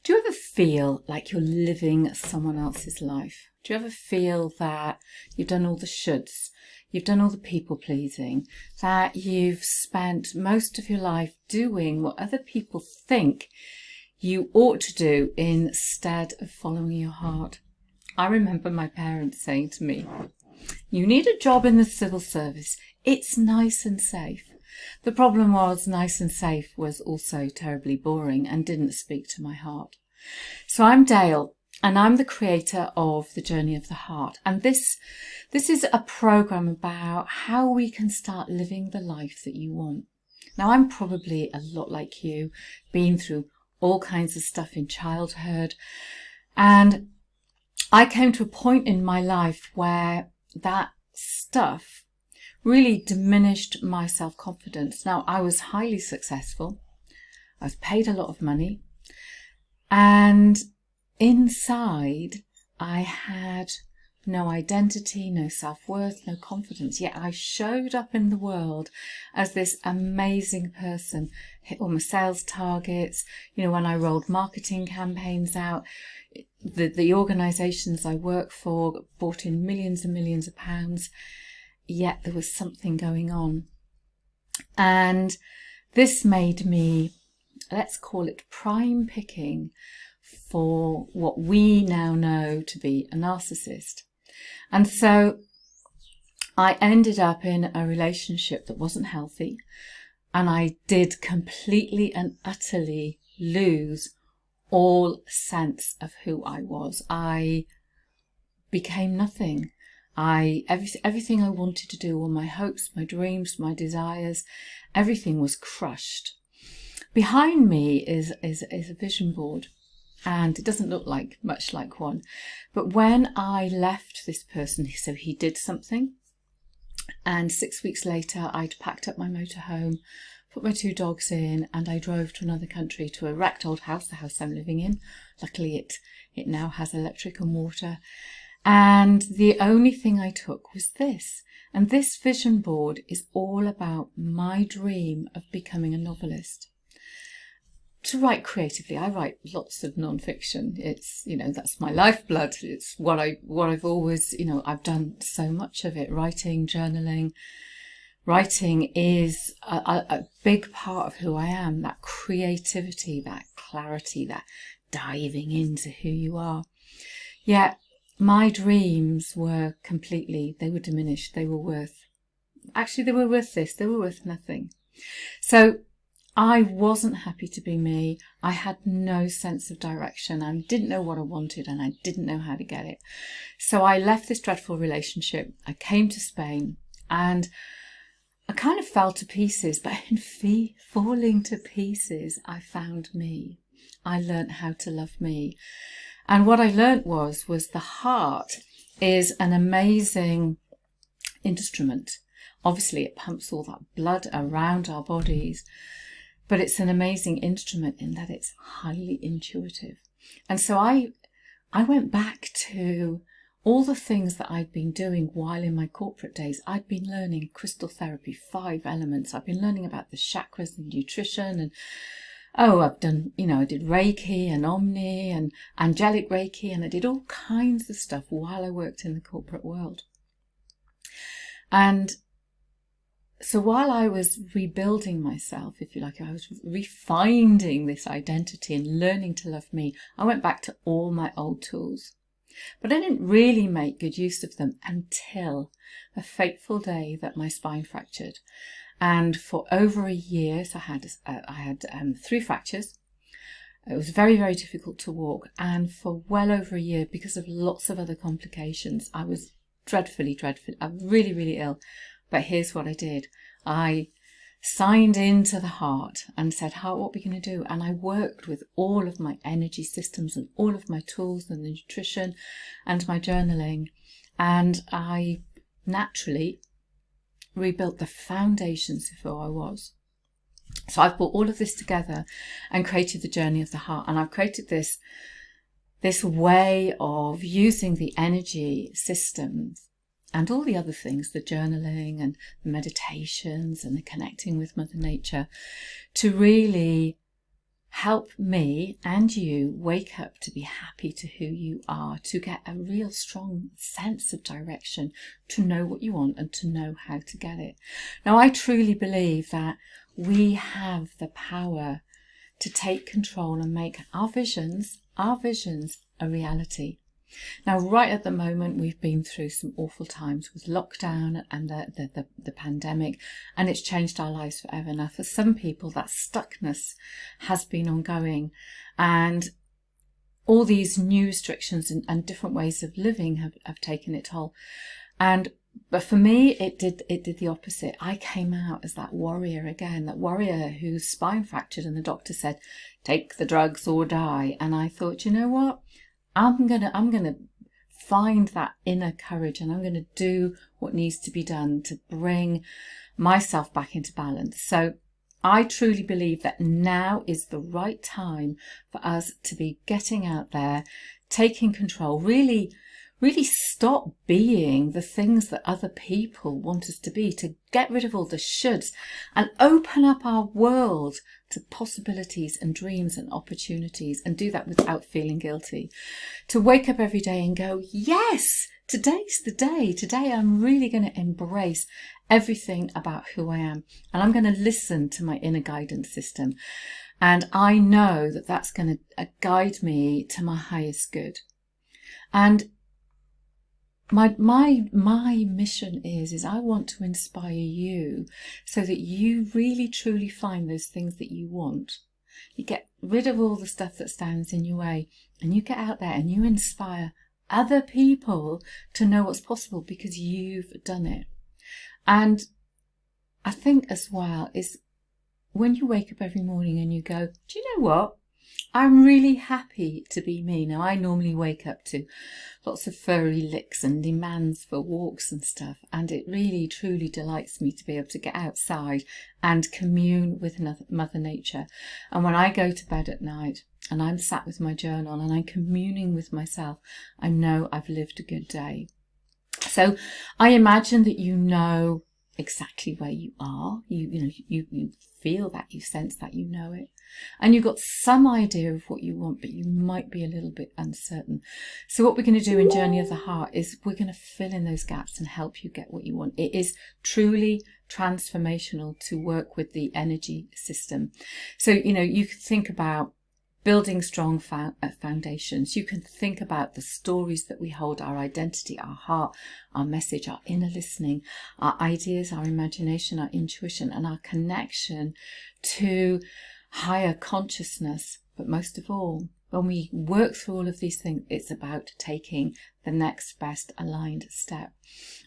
Do you ever feel like you're living someone else's life? Do you ever feel that you've done all the shoulds, you've done all the people pleasing, that you've spent most of your life doing what other people think you ought to do instead of following your heart? I remember my parents saying to me, "You need a job in the civil service. It's nice and safe." The problem was nice and safe was also terribly boring and didn't speak to my heart. So I'm Dale, and I'm the creator of The Journey of the Heart. And this is a program about how we can start living the life that you want. Now, I'm probably a lot like you, been through all kinds of stuff in childhood. And I came to a point in my life where that stuff really diminished my self-confidence. Now, I was highly successful. I was paid a lot of money. And inside, I had no identity, no self-worth, no confidence. Yet I showed up in the world as this amazing person, hit all my sales targets. You know, when I rolled marketing campaigns out, the organisations I work for brought in millions and millions of pounds. Yet there was something going on. And this made me, let's call it prime picking for what we now know to be a narcissist. And so I ended up in a relationship that wasn't healthy, and I did completely and utterly lose all sense of who I was. I became nothing. Everything I wanted to do, all my hopes, my dreams, my desires, everything was crushed. Behind me is a vision board, and it doesn't look much like one. But when I left this person, so he did something, and 6 weeks later I'd packed up my motorhome, put my 2 dogs in, and I drove to another country, to a wrecked old house, the house I'm living in. Luckily it now has electric and water. And the only thing I took was this. And this vision board is all about my dream of becoming a novelist. To write creatively, I write lots of non-fiction. It's, that's my lifeblood. It's what I've always, I've done so much of it. Writing, journaling. Writing is a big part of who I am. That creativity, that clarity, that diving into who you are. Yet my dreams were they were diminished. They were worth this. They were worth nothing. So I wasn't happy to be me. I had no sense of direction. I didn't know what I wanted, and I didn't know how to get it. So I left this dreadful relationship. I came to Spain, and I kind of fell to pieces, but in falling to pieces, I found me. I learned how to love me. And what I learned was the heart is an amazing instrument. Obviously, it pumps all that blood around our bodies, but it's an amazing instrument in that it's highly intuitive. And so I went back to all the things that I'd been doing while in my corporate days. I'd been learning crystal therapy, 5 elements. I've been learning about the chakras and nutrition, and I've done, I did Reiki and Omni and angelic Reiki, and I did all kinds of stuff while I worked in the corporate world. And so while I was rebuilding myself, if you like, I was refinding this identity and learning to love me, I went back to all my old tools. But I didn't really make good use of them until a fateful day that my spine fractured. And for over a year, so I had 3 fractures. It was very, very difficult to walk. And for well over a year, because of lots of other complications, I was dreadfully, I'm really, really ill. But here's what I did. I signed into the heart and said, "Heart, what are we going to do?" And I worked with all of my energy systems and all of my tools and the nutrition and my journaling. And I naturally rebuilt the foundations of who I was. So I've brought all of this together and created the Journey of the Heart. And I've created this way of using the energy systems and all the other things, the journaling and the meditations and the connecting with Mother Nature, to really help me and you wake up to be happy to who you are, to get a real strong sense of direction, to know what you want and to know how to get it. Now, I truly believe that we have the power to take control and make our visions a reality. Now, right at the moment, we've been through some awful times with lockdown and the pandemic, and it's changed our lives forever. Now, for some people, that stuckness has been ongoing, and all these new restrictions and different ways of living have taken its toll. But for me, it did the opposite. I came out as that warrior again, that warrior whose spine fractured and the doctor said, take the drugs or die. And I thought, you know what? I'm gonna find that inner courage, and I'm gonna do what needs to be done to bring myself back into balance. So I truly believe that now is the right time for us to be getting out there, taking control, really stop being the things that other people want us to be, to get rid of all the shoulds and open up our world to possibilities and dreams and opportunities, and do that without feeling guilty. To wake up every day and go, yes, today's the day. Today I'm really going to embrace everything about who I am, and I'm going to listen to my inner guidance system. And I know that that's going to guide me to my highest good. And my mission is I want to inspire you so that you really truly find those things that you want. You get rid of all the stuff that stands in your way, and you get out there and you inspire other people to know what's possible because you've done it. And I think as well is when you wake up every morning and you go, do you know what? I'm really happy to be me. Now, I normally wake up to lots of furry licks and demands for walks and stuff, and it really truly delights me to be able to get outside and commune with Mother Nature. And when I go to bed at night and I'm sat with my journal and I'm communing with myself, I know I've lived a good day. So I imagine that you know exactly where you are. You feel that, you sense that, you know it. And you've got some idea of what you want, but you might be a little bit uncertain. So what we're going to do in Journey of the Heart is we're going to fill in those gaps and help you get what you want. It is truly transformational to work with the energy system. So, you can think about building strong foundations. You can think about the stories that we hold, our identity, our heart, our message, our inner listening, our ideas, our imagination, our intuition, and our connection to higher consciousness. But most of all, when we work through all of these things, it's about taking the next best aligned step.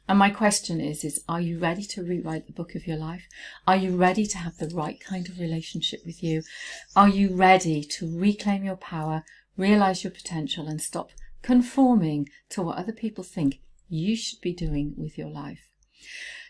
And my question is are you ready to rewrite the book of your life? Are you ready to have the right kind of relationship with you? Are you ready to reclaim your power, realize your potential, and stop conforming to what other people think you should be doing with your life?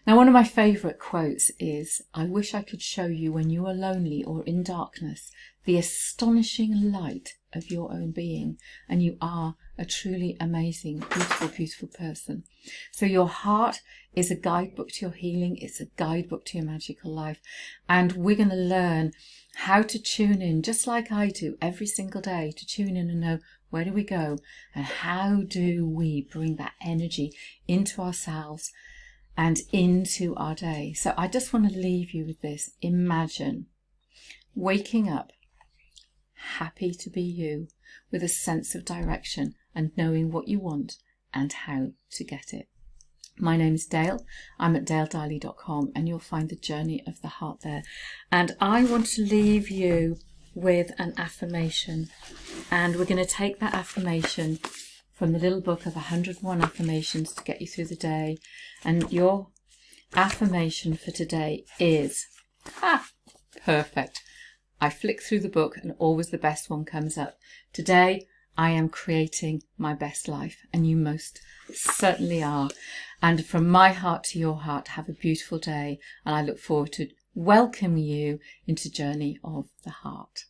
Now, one of my favourite quotes is, I wish I could show you when you are lonely or in darkness the astonishing light of your own being, and you are a truly amazing, beautiful, beautiful person. So your heart is a guidebook to your healing. It's a guidebook to your magical life. And we're going to learn how to tune in, just like I do every single day, to tune in and know where do we go and how do we bring that energy into ourselves and into our day. So I just want to leave you with this. Imagine waking up happy to be you, with a sense of direction and knowing what you want and how to get it. My name is Dale. I'm at daledarley.com, and you'll find the Journey of the Heart there. And I want to leave you with an affirmation, and we're going to take that affirmation from the little book of 101 affirmations to get you through the day. And your affirmation for today is, perfect. I flick through the book and always the best one comes up. Today, I am creating my best life, and you most certainly are. And from my heart to your heart, have a beautiful day, and I look forward to welcoming you into Journey of the Heart.